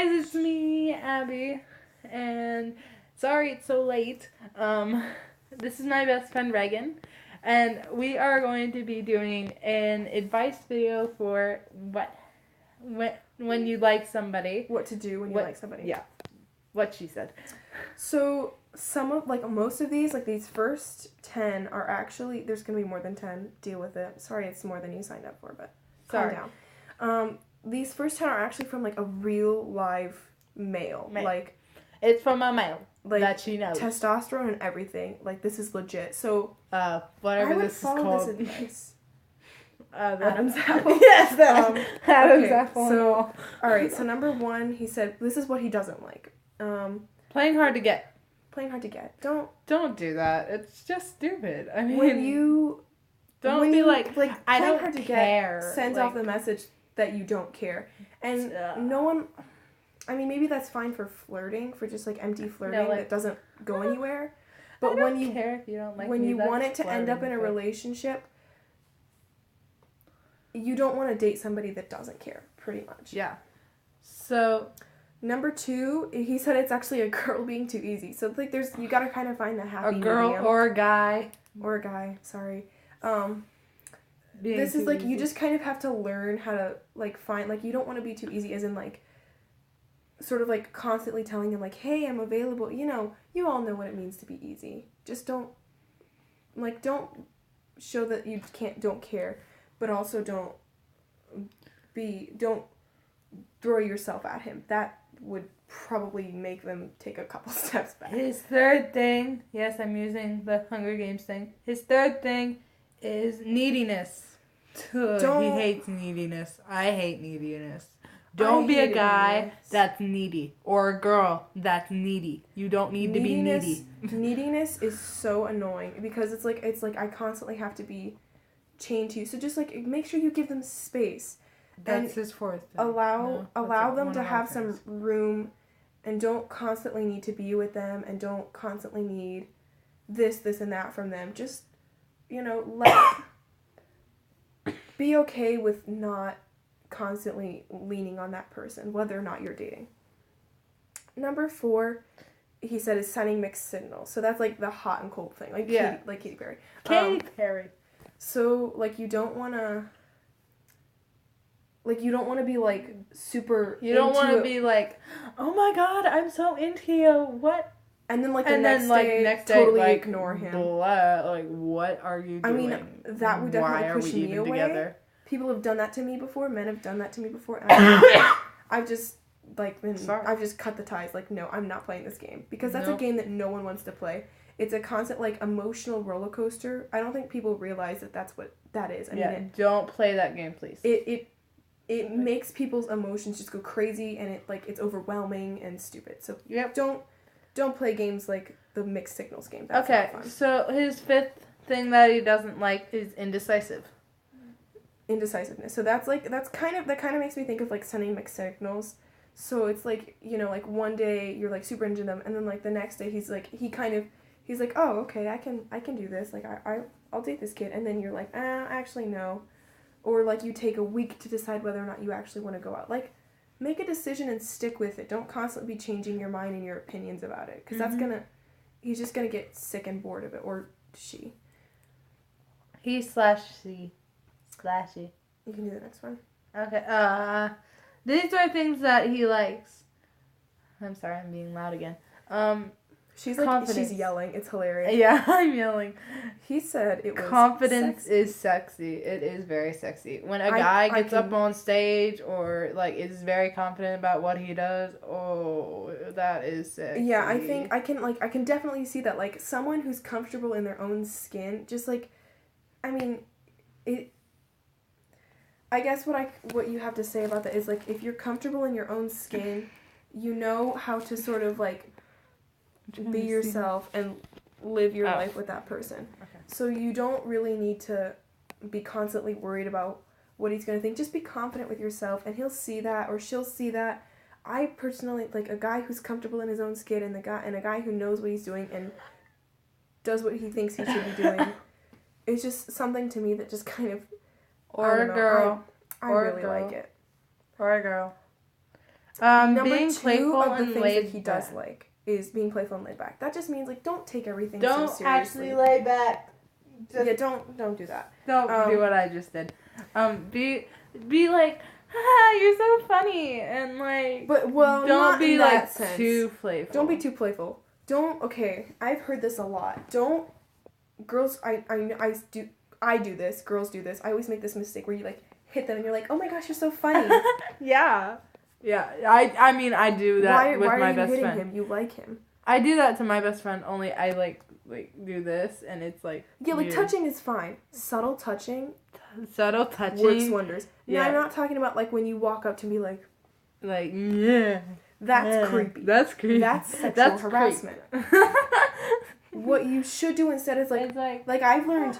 guys, it's me, Abby, and sorry it's so late. This is my best friend Reagan, and we are going to be doing an advice video for when you like somebody. What to do when you like somebody. Yeah, what she said. So most of these, like these first 10 are actually, there's going to be more than 10, deal with it. Sorry, it's more than you signed up for, but Sorry. calm down. These first 10 are actually from like a real live male. Like, it's from a male like that she knows. Testosterone and everything. Like, this is legit. So, Whatever I would this is follow called. this advice. Adam's apple. Yes, that. Adam's okay, apple. So, alright, so number 1, he said, this is what he doesn't like. Playing hard to get. Playing hard to get. Don't do that. It's just stupid. I mean, when you don't be like I playing don't hard to care. get sends off the message that you don't care, and no one. I mean, maybe that's fine for flirting, for just like empty flirting that doesn't go anywhere. But when you care if you don't like when me, you want it to end up in a flirting. relationship, you don't want to date somebody that doesn't care. Pretty much. Yeah. So. Number 2, he said it's actually a girl being too easy. So like, you gotta kind of find the happy medium. A girl or a guy. Or a guy. Sorry. Being this is like easy. you just kind of have to learn how to like find, like, you don't want to be too easy, as in like sort of like constantly telling him like, hey, I'm available. You know, you all know what it means to be easy. Just don't show that you don't care, but also don't throw yourself at him. That would probably make them take a couple steps back. His third thing, yes, I'm using the Hunger Games thing. His third thing is neediness. He hates neediness. I hate neediness. Don't be a guy that's needy or a girl that's needy. You don't need to be needy. Neediness is so annoying because it's like I constantly have to be chained to you. So just like make sure you give them space. That's his fourth thing. Allow them to have some room, and don't constantly need to be with them, and don't constantly need this, and that from them. Just, be okay with not constantly leaning on that person, whether or not you're dating. Number 4, he said, is sending mixed signals. So that's like the hot and cold thing, like Katy Perry. Katy Perry. So like you don't want to be like super. You don't want to be like, oh my god, I'm so into you. What? And then like the next day, totally ignore him. Like, what are you doing? I mean, that would definitely push me away. Together? People have done that to me before. Men have done that to me before. And I've just I've just cut the ties. Like, no, I'm not playing this game because that's a game that no one wants to play. It's a constant like emotional roller coaster. I don't think people realize that that's what that is. I mean, don't play that game, please. It makes people's emotions just go crazy, and it's overwhelming and stupid. So don't play games like the mixed signals game. That's not fun. So his 5th thing that he doesn't like is indecisiveness. So that kind of makes me think of like sending mixed signals. So it's like, like one day you're like super into them, and then like the next day he's like oh, okay, I can do this, like I'll date this kid, and then you're like, actually no. Or, like, you take a week to decide whether or not you actually want to go out. Like, make a decision and stick with it. Don't constantly be changing your mind and your opinions about it. Because he's just going to get sick and bored of it. Or she. He/she. You can do the next one. Okay. These are things that he likes. I'm sorry, I'm being loud again. She's like, she's yelling. It's hilarious. Yeah, I'm yelling. He said it was confidence sexy. is sexy. It is very sexy. When a guy gets up on stage or like is very confident about what he does, oh, that is sexy. Yeah, I think I can definitely see that. Like someone who's comfortable in their own skin, just like, I mean, I guess what you have to say about that is like if you're comfortable in your own skin, you know how to sort of like be yourself and live your life with that person. Okay. So you don't really need to be constantly worried about what he's going to think. Just be confident with yourself, and he'll see that, or she'll see that. I personally like a guy who's comfortable in his own skin, and a guy who knows what he's doing and does what he thinks he should be doing. It's just something to me that just kind of, or a girl, I really like it. Or a girl. Being playful of the and things laid that he does like is being playful and laid back. That just means like don't take everything don't so seriously. actually lay back. Yeah, don't do that. Don't do what I just did. Be like, haha, you're so funny, and like, but don't not be like sense. too playful. Don't be too playful. Okay, I've heard this a lot. Girls, I do this. Girls do this. I always make this mistake where you like hit them and you're like, oh my gosh, you're so funny. Yeah. I mean, I do that with my best friend. Why are you hitting him? You like him. I do that to my best friend. Only I like do this, and it's like like weird. Touching is fine. Subtle touching works wonders. Yeah. Now, I'm not talking about like when you walk up to me like yeah. That's creepy. That's creepy. That's sexual harassment. What you should do instead is like I've learned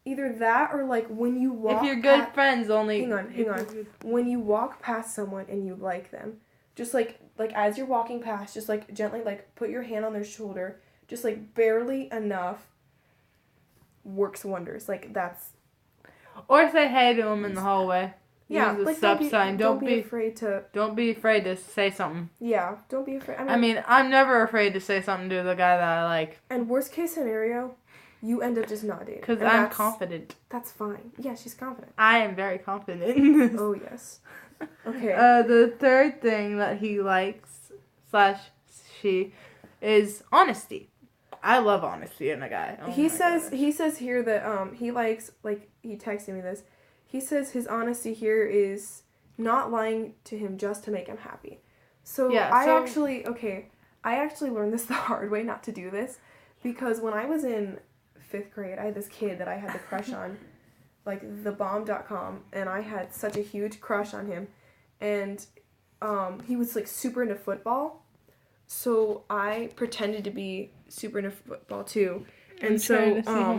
either that or like when you walk. If you're good friends, only. Hang on. When you walk past someone and you like them, just like as you're walking past, just like gently like put your hand on their shoulder, just like barely enough. Works wonders. Like that's. Or say hey to them in the hallway. Yeah, use a like stop sign. Don't be afraid to. Don't be afraid to say something. Yeah, don't be afraid. I mean, I'm never afraid to say something to the guy that I like. And worst case scenario, you end up just not dating. Because I'm confident. That's fine. Yeah, she's confident. I am very confident in this. Oh yes. Okay. The third thing that he likes / she is honesty. I love honesty in a guy. Oh he says here that he likes, like he texted me this. He says his honesty here is not lying to him just to make him happy. So yeah, I actually learned this the hard way not to do this, because when I was in 5th grade, I had this kid that I had the crush on, like thebomb.com, and I had such a huge crush on him, and he was like super into football, so I pretended to be super into football too. And so I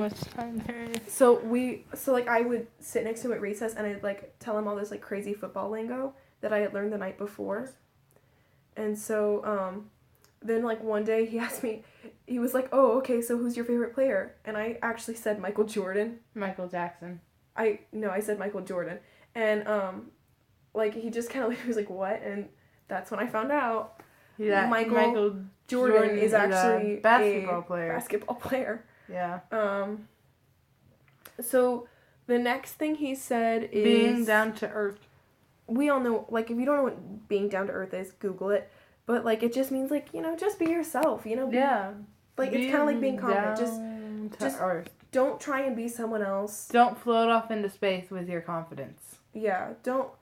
would sit next to him at recess and I'd like tell him all this like crazy football lingo that I had learned the night before. And so then like one day he asked me, he was like, "Oh, okay, so who's your favorite player?" And I actually said Michael Jordan. Michael Jackson. I said Michael Jordan. And like he just kind of was like, "What?" And that's when I found out Michael Jordan is actually a basketball player. Yeah. So the next thing he said is being down to earth. We all know, like, if you don't know what being down to earth is, Google it. But like, it just means like, just be yourself. Yeah. Like it's kind of like being confident. Just earth. Don't try and be someone else. Don't float off into space with your confidence. Yeah. Don't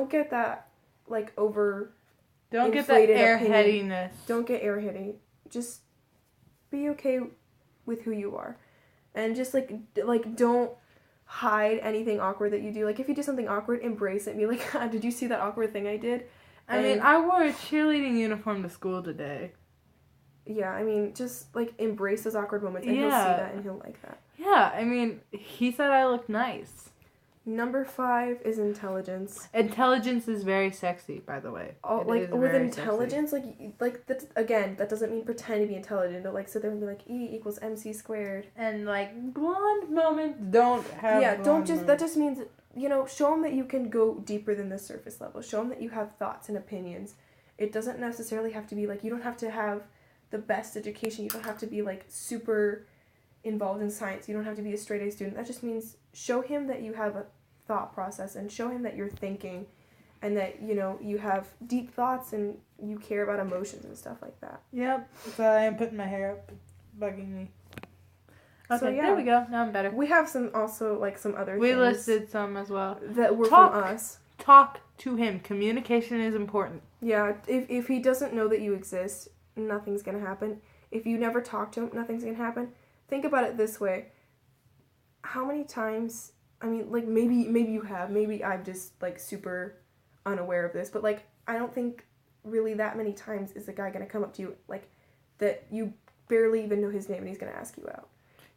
get that like over. Don't get that airheadiness. Don't get airheady. Just be okay with who you are, and just like don't hide anything awkward that you do. Like if you do something awkward, embrace it. Be like, did you see that awkward thing I did? I mean, I wore a cheerleading uniform to school today. Yeah, I mean, just like embrace those awkward moments, and he'll see that and he'll like that. Yeah, I mean, he said I look nice. Number 5 is intelligence. Intelligence is very sexy, by the way. With intelligence, sexy. like that, again, that doesn't mean pretend to be intelligent. But like sit there and be like E=mc². And like blonde moments don't have. Yeah, don't just. That just means show them that you can go deeper than the surface level. Show them that you have thoughts and opinions. It doesn't necessarily have to be like you don't have to have the best education. You don't have to be like super involved in science. You don't have to be a straight A student. That just means show him that you have a thought process and show him that you're thinking and that you have deep thoughts and you care about emotions and stuff like that. Yep. So I am putting my hair up, bugging me. Okay, so there we go. Now I'm better. We have some other things. We listed some as well that were from us. Talk to him. Communication is important. Yeah, if he doesn't know that you exist, nothing's gonna happen. If you never talk to him, nothing's gonna happen. Think about it this way. How many times, I mean, like, maybe you have, maybe I'm just, like, super unaware of this, but, like, I don't think really that many times is a guy going to come up to you, like, that you barely even know his name and he's going to ask you out.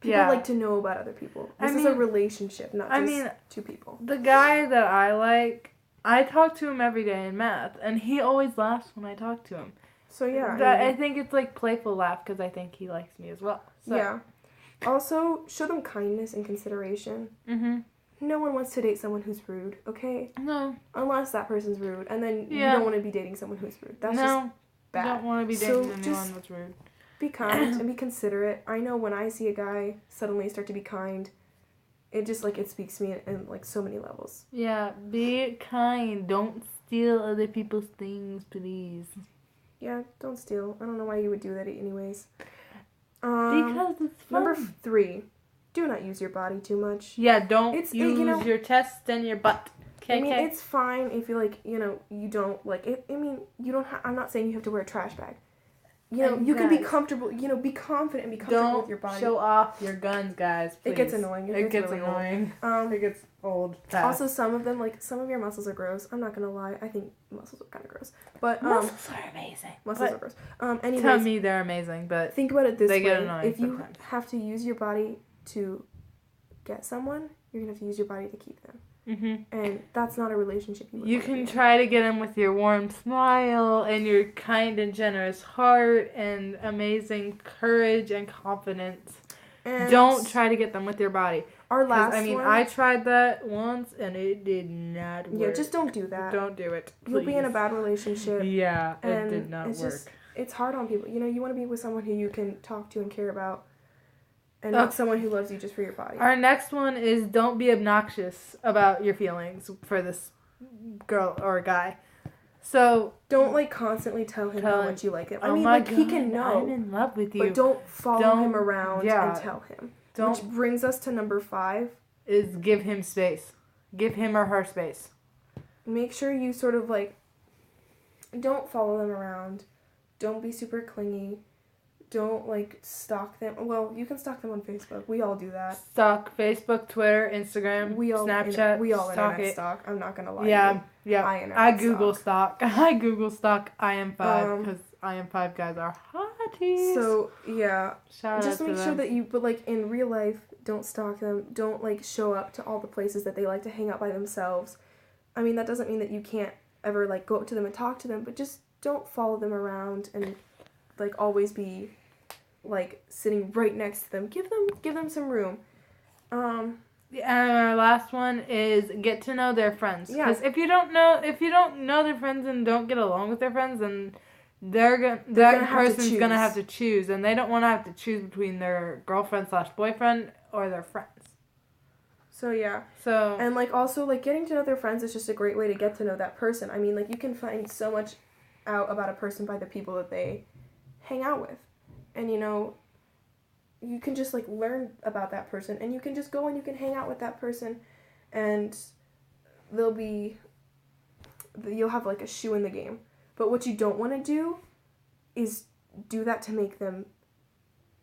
People like to know about other people. This is a relationship, not just two people. The guy that I like, I talk to him every day in math, and he always laughs when I talk to him. So, yeah. I think it's, like, playful laugh because I think he likes me as well. So. Yeah. Also, show them kindness and consideration. Mm-hmm. no one wants to date someone who's rude, okay? No. Unless that person's rude. And then you don't want to be dating someone who's rude. That's just bad. You don't want to be dating anyone that's rude. Be kind and be considerate. I know when I see a guy suddenly start to be kind, it just, like, it speaks to me in like, so many levels. Yeah, be kind. Don't steal other people's things, please. Yeah, don't steal. I don't know why you would do that anyways. Because it's fun. Number 3. Do not use your body too much. Yeah, don't use your chest and your butt. I mean, it's fine if you, like, you know, you don't, like, you don't I'm not saying you have to wear a trash bag. You know, you can be comfortable, you know, be confident and be comfortable with your body. Don't show off your guns, guys, please. It gets annoying. It gets really annoying. It gets old fast. Also, some of them, like, some of your muscles are gross. I'm not gonna lie. I think muscles are kind of gross. But, muscles are amazing. Muscles are gross. Anyways. Tell me they're amazing, but think about it this way. Get annoying if you sometimes. have to use your body to get someone, you're gonna have to use your body to keep them. Mm-hmm. And that's not a relationship you can try to get them with your warm smile and your kind and generous heart and amazing courage and confidence. And don't try to get them with your body. Our last one, I tried that once and it did not work. Yeah, just don't do that. Don't do it, please. You'll be in a bad relationship. Yeah, it did not work. It's hard on people. You know, you want to be with someone who you can talk to and care about. And not someone who loves you just for your body. Our next one is don't be obnoxious about your feelings for this girl or guy. So don't, like, constantly tell him how much you like him. I mean, like, he can know. I'm in love with you. But don't follow him around and tell him. Which brings us to number 5. Is give him space. Give him or her space. Make sure you sort of, like, don't follow them around. Don't be super clingy. Don't, like, stalk them. Well, you can stalk them on Facebook. We all do that. Stalk Facebook, Twitter, Instagram, Snapchat. We all internet stalk. I'm not going to lie. Yeah. I Google stalk. I Google stalk I Am 5 because I Am 5 guys are hotties. So, yeah. Just make sure that you, but, like, in real life, don't stalk them. Don't, like, show up to all the places that they like to hang out by themselves. I mean, that doesn't mean that you can't ever, like, go up to them and talk to them, but just don't follow them around and, like, always be, like, sitting right next to them. Give them some room. And our last one is get to know their friends. Because if you don't know their friends and don't get along with their friends, then that person's gonna have to choose, and they don't want to have to choose between their girlfriend/boyfriend or their friends. So and, like, also, like, getting to know their friends is just a great way to get to know that person. I mean, like, you can find so much out about a person by the people that they hang out with. And, you know, you can just, like, learn about that person. And you can just go and you can hang out with that person. And you'll have, like, a shoe in the game. But what you don't want to do is do that to make them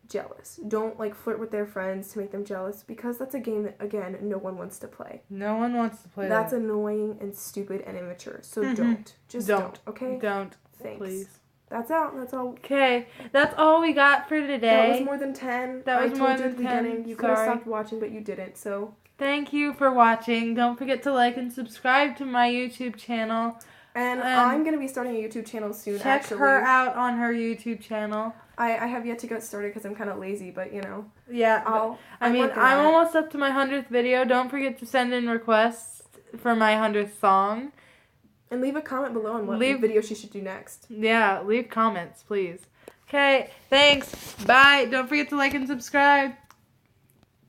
jealous. Don't, like, flirt with their friends to make them jealous. Because that's a game that, again, no one wants to play. No one wants to play that. That's annoying and stupid and immature. So don't. Just don't. Okay? Don't. Thanks. Please. That's out. That's all. Okay. That's all we got for today. That was more than 10. I told you at the beginning. You could have stopped watching, but you didn't, so. Thank you for watching. Don't forget to like and subscribe to my YouTube channel. And I'm going to be starting a YouTube channel soon, Check her out on her YouTube channel. I have yet to get started because I'm kind of lazy, but, you know. Yeah. I'm almost up to my 100th video. Don't forget to send in requests for my 100th song. And leave a comment below on what video she should do next. Yeah, leave comments, please. Okay, thanks. Bye. Don't forget to like and subscribe.